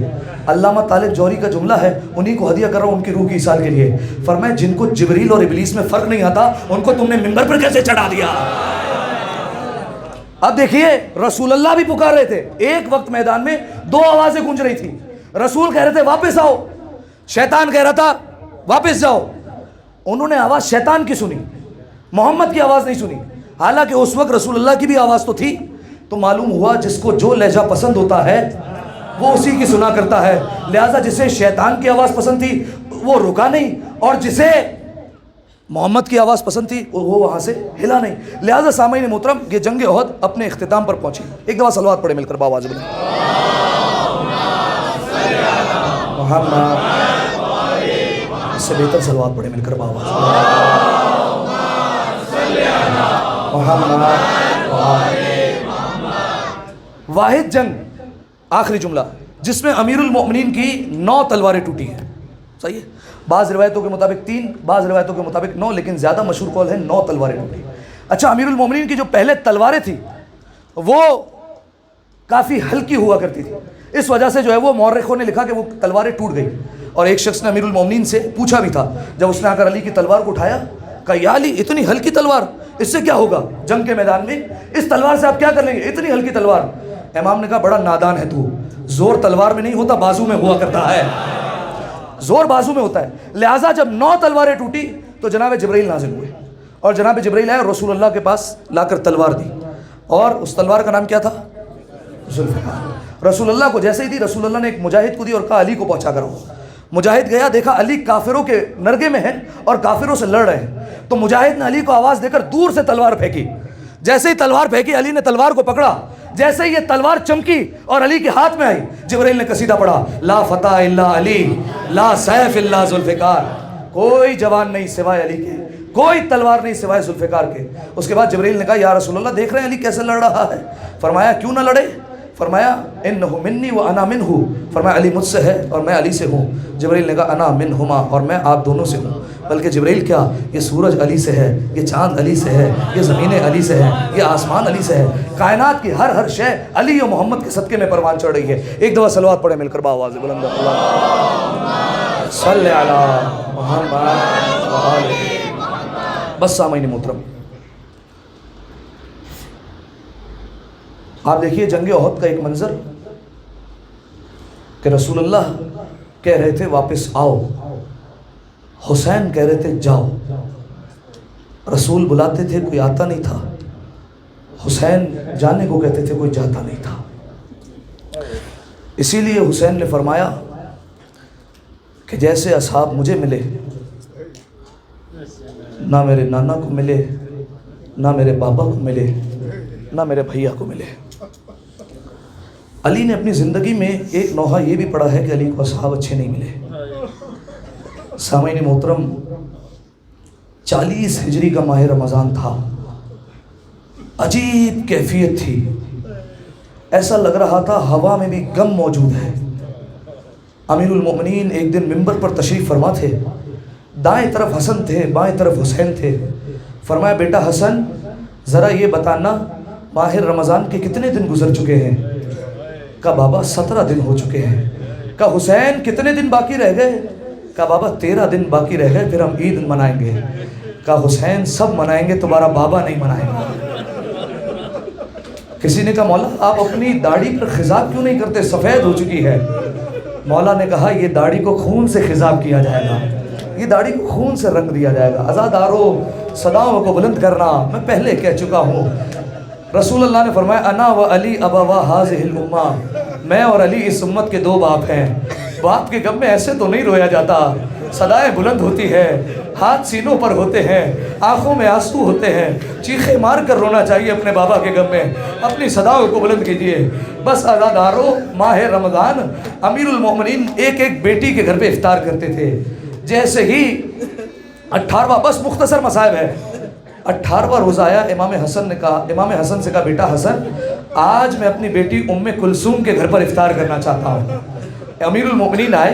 علامہ طالب جوہری کا جملہ ہے, انہی کو ہدیہ کر رہا ہوں ان کی روح کی ایصال کے لیے. فرمایا جن کو جبرائیل اور ابلیس میں فرق نہیں آتا ان کو تم نے منبر پر کیسے چڑھا دیا؟ اب دیکھیے رسول اللہ بھی پکار رہے تھے, ایک وقت میدان میں دو آوازیں گونج رہی تھی. رسول کہہ رہے تھے واپس آؤ, شیطان کہہ رہا تھا واپس جاؤ. انہوں نے آواز شیطان کی سنی, محمد کی آواز نہیں سنی. حالانکہ اس وقت رسول اللہ کی بھی آواز تو تھی. تو معلوم ہوا جس کو جو لہجہ پسند ہوتا ہے وہ اسی کی سنا کرتا ہے. لہٰذا جسے شیطان کی آواز پسند تھی وہ رکا نہیں, اور جسے محمد کی آواز پسند تھی وہ وہاں سے ہلا نہیں. لہٰذا سامعین محترم یہ جنگ احد اپنے اختتام پر پہنچی. ایک دفعہ صلوات پڑھے مل کر باواز بلند. محمد سے بہتر صلوات پڑھے مل کر باواز محمد. واحد جنگ, آخری جملہ, جس میں امیر المؤمنین کی 9 تلواریں ٹوٹی ہیں. صحیح ہے, بعض روایتوں کے مطابق 3, بعض روایتوں کے مطابق 9, لیکن زیادہ مشہور قول ہے 9 تلواریں ٹوٹی. اچھا, امیر المؤمنین کی جو پہلے تلواریں تھیں وہ کافی ہلکی ہوا کرتی تھی. اس وجہ سے جو ہے وہ مورخوں نے لکھا کہ وہ تلواریں ٹوٹ گئی. اور ایک شخص نے امیر المؤمنین سے پوچھا بھی تھا, جب اس نے آ کر علی کی تلوار کو اٹھایا, کہا یا علی اتنی ہلکی تلوار, اس سے کیا ہوگا جنگ کے میدان میں, اس تلوار سے آپ کیا کر لیں گے, اتنی ہلکی تلوار. امام نے کہا بڑا نادان ہے تو, زور تلوار میں نہیں ہوتا بازو میں ہوا کرتا ہے, زور بازو میں ہوتا ہے. لہٰذا جب 9 تلواریں ٹوٹی تو جناب جبرائیل نازل ہوئے, اور جناب جبرائیل آئے اور رسول اللہ کے پاس لا کر تلوار دی, اور اس تلوار کا نام کیا تھا, ذوالفقار. رسول اللہ کو جیسے ہی دی, رسول اللہ نے ایک مجاہد کو دی اور کہا علی کو پہنچا کرو. مجاہد گیا, دیکھا علی کافروں کے نرگے میں ہیں اور کافروں سے لڑ رہے ہیں. تو مجاہد نے علی کو آواز دے کر دور سے تلوار پھینکی. جیسے ہی تلوار پھینکی, علی نے تلوار کو پکڑا. جیسے ہی یہ تلوار چمکی اور علی کے ہاتھ میں آئی, جبرائیل نے قصیدہ پڑھا, لا فتح الا علی, لا سیف الا ذوالفقار. کوئی جوان نہیں سوائے علی کے, کوئی تلوار نہیں سوائے ذوالفقار کے. اس کے بعد جبرائیل نے کہا یا رسول اللہ دیکھ رہے ہیں علی کیسے لڑ رہا ہے. فرمایا کیوں نہ لڑے, فرمایا انہ منی و انا منہ, فرمایا علی مجھ سے ہے اور میں علی سے ہوں. جبرائیل نے کہا انا منہما, اور میں آپ دونوں سے ہوں. بلکہ جبرائیل کیا, یہ سورج علی سے ہے, یہ چاند علی سے ہے, یہ زمینیں علی سے ہے, یہ آسمان علی سے ہے. کائنات کی ہر شے علی و محمد کے صدقے میں پروان چڑھ رہی ہے. ایک دفعہ صلوات پڑھے مل کر باواز بلند, اللہم صلی علی محمد و آل. بس سامعین محترم, آپ دیکھیے جنگ احد کا ایک منظر کہ رسول اللہ کہہ رہے تھے واپس آؤ, حسین کہہ رہے تھے جاؤ. رسول بلاتے تھے کوئی آتا نہیں تھا, حسین جانے کو کہتے تھے کوئی جاتا نہیں تھا. اسی لیے حسین نے فرمایا کہ جیسے اصحاب مجھے ملے, نہ میرے نانا کو ملے, نہ میرے بابا کو ملے, نہ میرے بھیا کو ملے. علی نے اپنی زندگی میں ایک نوحہ یہ بھی پڑھا ہے کہ علی کو اصحاب اچھے نہیں ملے. سامعین محترم, 40 ہجری کا ماہ رمضان تھا, عجیب کیفیت تھی, ایسا لگ رہا تھا ہوا میں بھی غم موجود ہے. امیر المؤمنین ایک دن منبر پر تشریف فرما تھے, دائیں طرف حسن تھے, بائیں طرف حسین تھے. فرمایا بیٹا حسن ذرا یہ بتانا ماہ رمضان کے کتنے دن گزر چکے ہیں. کہا بابا 17 دن ہو چکے ہیں. کہا حسین کتنے دن باقی رہ گئے. کہا بابا 13 دن باقی رہ گئے, پھر ہم عید منائیں گے. کہا حسین سب منائیں گے, تمہارا بابا نہیں منائیں گے. کسی نے کہا مولا آپ اپنی داڑھی پر خضاب کیوں نہیں کرتے, سفید ہو چکی ہے. مولا نے کہا یہ داڑھی کو خون سے خضاب کیا جائے گا, یہ داڑھی کو خون سے رنگ دیا جائے گا. عزادارو صداؤں کو بلند کرنا, میں پہلے کہہ چکا ہوں. رسول اللہ نے فرمایا انا و علی ابوا هذه الامہ, میں اور علی اس امت کے 2 باپ ہیں. باپ کے غم میں ایسے تو نہیں رویا جاتا, صدائیں بلند ہوتی ہے, ہاتھ سینوں پر ہوتے ہیں, آنکھوں میں آنسو ہوتے ہیں, چیخیں مار کر رونا چاہیے اپنے بابا کے غم میں. اپنی صداؤں کو بلند کیجئے. بس عزادارو ماہ رمضان امیر المؤمنین ایک ایک بیٹی کے گھر پہ افطار کرتے تھے. جیسے ہی 18واں, بس مختصر مصائب ہے, 18واں روزہ آیا, امام حسن سے کہا بیٹا حسن آج میں اپنی بیٹی ام کلثوم کے گھر پر افطار کرنا چاہتا ہوں. امیر المؤمنین آئے,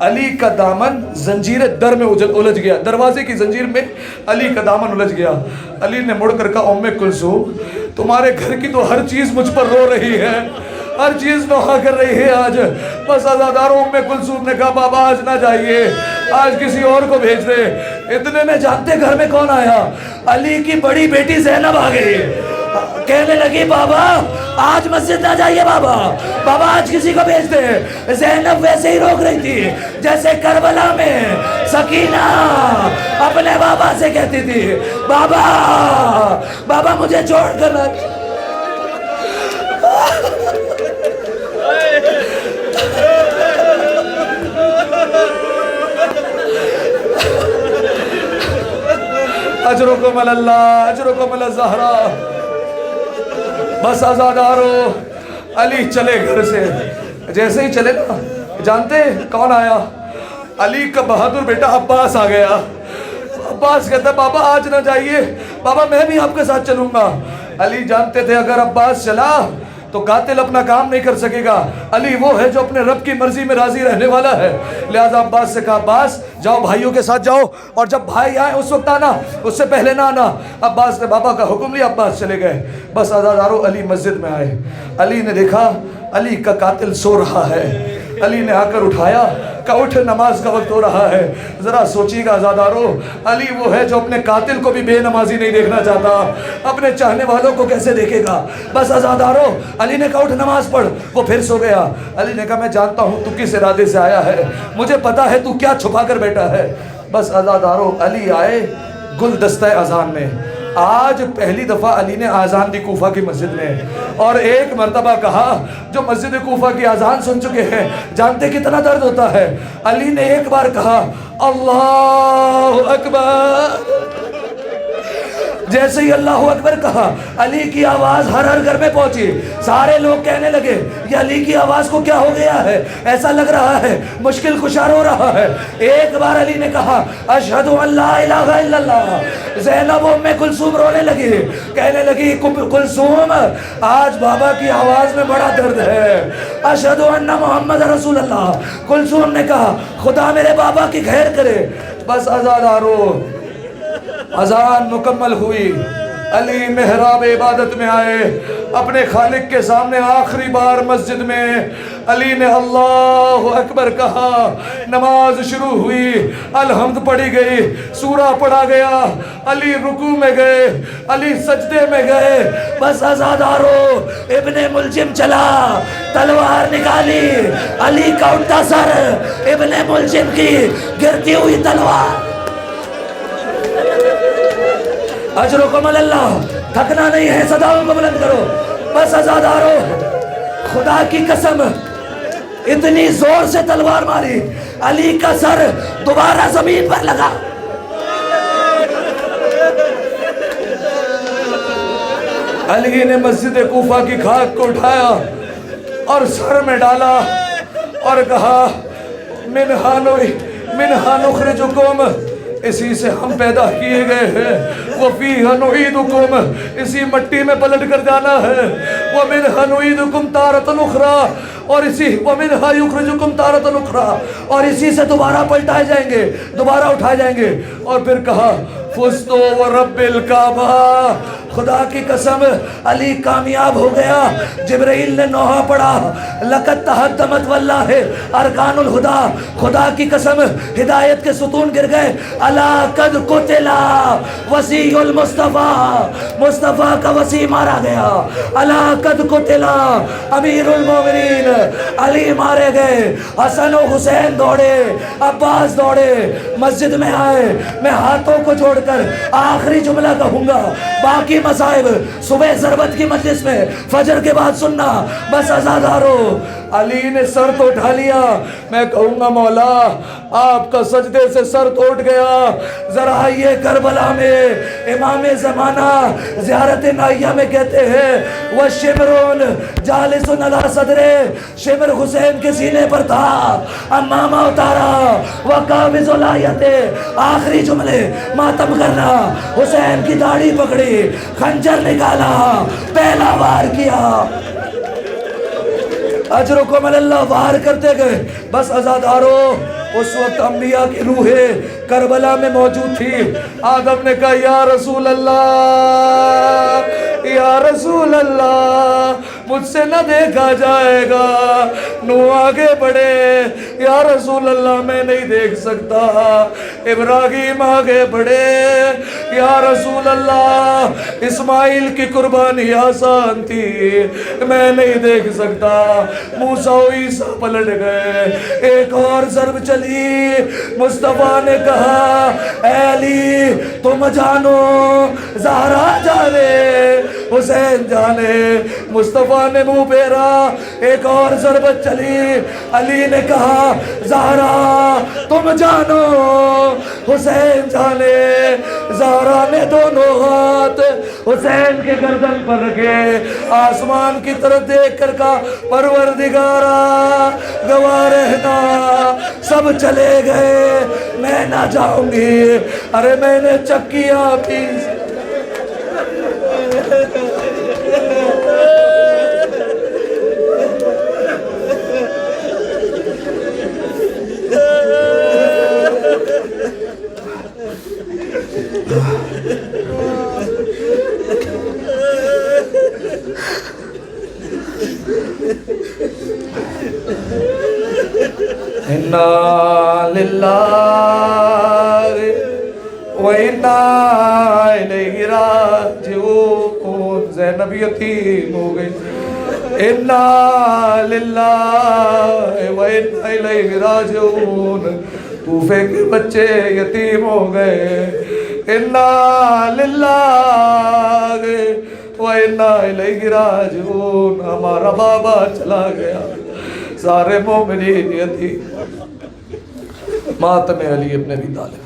علی کا دامن زنجیر در میں الجھ گیا، دروازے کی زنجیر میں علی کا دامن الجھ گیا۔ علی نے مڑ کر کہا ام کلثوم تمہارے گھر کی تو ہر چیز مجھ پر رو رہی ہے، ہر چیز نوحہ کر رہی ہے آج۔ بس عزاداروں ام کلثوم نے کہا بابا آج نہ جائیے، آج کسی اور کو بھیج دے۔ اتنے میں جانتے گھر میں کون آیا؟ علی کی بڑی بیٹی زینب آ گئی، کہنے لگی بابا آج مسجد نہ جائیے، بابا بابا آج کسی کو بھیج دے۔ زینب ویسے ہی روک رہی تھی جیسے کربلا میں سکینہ اپنے بابا سے کہتی تھی بابا بابا مجھے چھوڑ کر نہ۔ اجرکم اللہ اجرکم اللہ زہرا۔ بس آزادارو علی چلے گھر سے، جیسے ہی چلے نا جانتے کون آیا؟ علی کا بہادر بیٹا عباس آ گیا۔ عباس کہتا ہے بابا آج نہ جائیے، بابا میں بھی آپ کے ساتھ چلوں گا۔ علی جانتے تھے اگر عباس چلا تو قاتل اپنا کام نہیں کر سکے گا، علی وہ ہے جو اپنے رب کی مرضی میں راضی رہنے والا ہے۔ لہذا عباس سے کہا عباس جاؤ بھائیوں کے ساتھ جاؤ، اور جب بھائی آئے اس وقت آنا، اس سے پہلے نہ آنا۔ عباس نے بابا کا حکم لیا، عباس چلے گئے۔ بس عزادارو علی مسجد میں آئے، علی نے دیکھا علی کا قاتل سو رہا ہے۔ علی نے آ کر اٹھایا، کہا اٹھ نماز کا وقت ہو رہا ہے۔ ذرا سوچیے گا عزادارو، علی وہ ہے جو اپنے قاتل کو بھی بے نمازی نہیں دیکھنا چاہتا، اپنے چاہنے والوں کو کیسے دیکھے گا؟ بس عزادارو علی نے کہا اٹھ نماز پڑھ، وہ پھر سو گیا۔ علی نے کہا میں جانتا ہوں تو کس ارادے سے آیا ہے، مجھے پتا ہے تو کیا چھپا کر بیٹھا ہے۔ بس عزادارو علی آئے گلدستہ اذان میں۔ آج پہلی دفعہ علی نے آزان دی کوفہ کی مسجد میں، اور ایک مرتبہ کہا جو مسجد کوفہ کی آزان سن چکے ہیں جانتے کتنا درد ہوتا ہے۔ علی نے ایک بار کہا اللہ اکبر، جیسے ہی اللہ اکبر کہا علی کی آواز ہر ہر گھر میں پہنچی۔ سارے لوگ کہنے لگے یہ علی کی آواز کو کیا ہو گیا ہے، ایسا لگ رہا ہے مشکل کشار ہو رہا ہے۔ ایک بار علی نے کہا اشہد ان لا الہ الا اللہ۔ زینب ام کلثوم رونے لگی، کہنے لگی کلثوم آج بابا کی آواز میں بڑا درد ہے، اشہد ان محمد رسول اللہ۔ کلثوم نے کہا خدا میرے بابا کی خیر کرے۔ بس عزادارو اذان مکمل ہوئی، علی محراب عبادت میں آئے، اپنے خالق کے سامنے آخری بار مسجد میں علی نے اللہ اکبر کہا، نماز شروع ہوئی، الحمد پڑھی گئی، سورہ پڑھا گیا، علی رکوع میں گئے، علی سجدے میں گئے۔ بس عزادارو ابن ملجم چلا، تلوار نکالی، علی کا اٹھتا سر، ابن ملجم کی گرتی ہوئی تلوار۔ اجرکم اللہ، تھکنا نہیں ہے، صداؤں کو بلند کرو۔ بس عزادارو خدا کی قسم اتنی زور سے تلوار ماری علی کا سر دوبارہ زمین پر لگا۔ علی نے مسجد کوفہ کی خاک کو اٹھایا اور سر میں ڈالا اور کہا منہا نخرجکم، اسی سے ہم پیدا کیے گئے ہیں، وَفِيهَا نُعِيدُكُمْ، اسی مٹی میں پلٹ کر جانا ہے، وَمِنْهَا نُعِيدُكُمْ تَارَةً أُخْرَى، اور اسی وَمِنْهَا يُخْرِجُكُمْ تَارَةً أُخْرَى، اور اسی سے دوبارہ پلٹائے جائیں گے، دوبارہ اٹھائے جائیں گے۔ اور پھر کہا فُزْتُ وَرَبِّ الْكَعْبَةِ، خدا کی قسم علی کامیاب ہو گیا۔ جبرائیل نے نوحہ پڑھا لَقَدْ تَحَدَّمَتْ وَاللَّهِ أَرْكَانُ الْهُدَى، خدا کی قسم ہدایت کے ستون گر گئے۔ أَلَا قَدْ قُتِلَ وَسِيُّ الْمُصْطَفَى، مصطفیٰ کا وسیع مارا گیا۔ أَلَا قَدْ قُتِلَ امیر المومنین، علی مارے گئے۔ حسن و حسین دوڑے، عباس دوڑے، مسجد میں آئے۔ میں ہاتھوں کو جوڑ کر آخری جملہ کہوں گا، باقی مصائب صبح ضربت کی مجلس میں فجر کے بعد سننا۔ بس عزادارو علی نے سر تو اٹھا لیا، میں کہوں گا مولا آپ کا سجدے سے سر تو اٹھ گیا۔ ذرا یہ کربلا میں امام زمانہ زیارت نائیہ میں کہتے ہیں وَشِمْرٌ جالس علی صدرے، شمر حسین کے سینے پر تھا، امامہ اتارا وقابض الایت، آخری جملے ماتم کرنا، حسین کی داڑھی پکڑی، خنجر نکالا، پہلا وار کیا۔ اجرکم اللہ، وار کرتے گئے۔ بس عزادارو اس وقت انبیاء کی روحیں کربلا میں موجود تھی. آدم نے کہا یا رسول اللہ، یا رسول اللہ، مجھ سے نہ دیکھا جائے گا. نوح آگے بڑھے، یا رسول اللہ میں نہیں دیکھ سکتا. ابراہیم آگے بڑھے، یا رسول اللہ اسماعیل کی قربانی آسان تھی، میں نہیں دیکھ سکتا. موسیٰ و عیسیٰ پلٹ گئے. ایک اور ضرب چلی. مصطفیٰ نے کہا اے علی تم جانو، زہرا جانے، حسین جانے. مصطفیٰ نے منہ پھیرا. ایک اور ضربت چلی. علی نے کہا زہرا تم جانو، حسین جانے. زہرا نے دونوں ہاتھ حسین کے گردن پر رکھے، آسمان کی طرف دیکھ کر کہا پروردگارا گواہ رہنا، سب چلے گئے میں نہ جاؤں گی. ارے میں نے چکیاں پیس اِنَّا لِلَّهِ وَإِنَّا إِلَيْهِ راجعون. زینب یتیم ہو گئی. اِنَّا لِلَّهِ وَإِنَّا إِلَيْهِ راجعون. کوفے کے بچے یتیم ہو گئے. اِنَّا لِلَّهِ وَإِنَّا إِلَيْهِ راجعون. ہمارا بابا چلا گیا، سارے مومنین یتیم. ماتم علی ابن ابی طالب.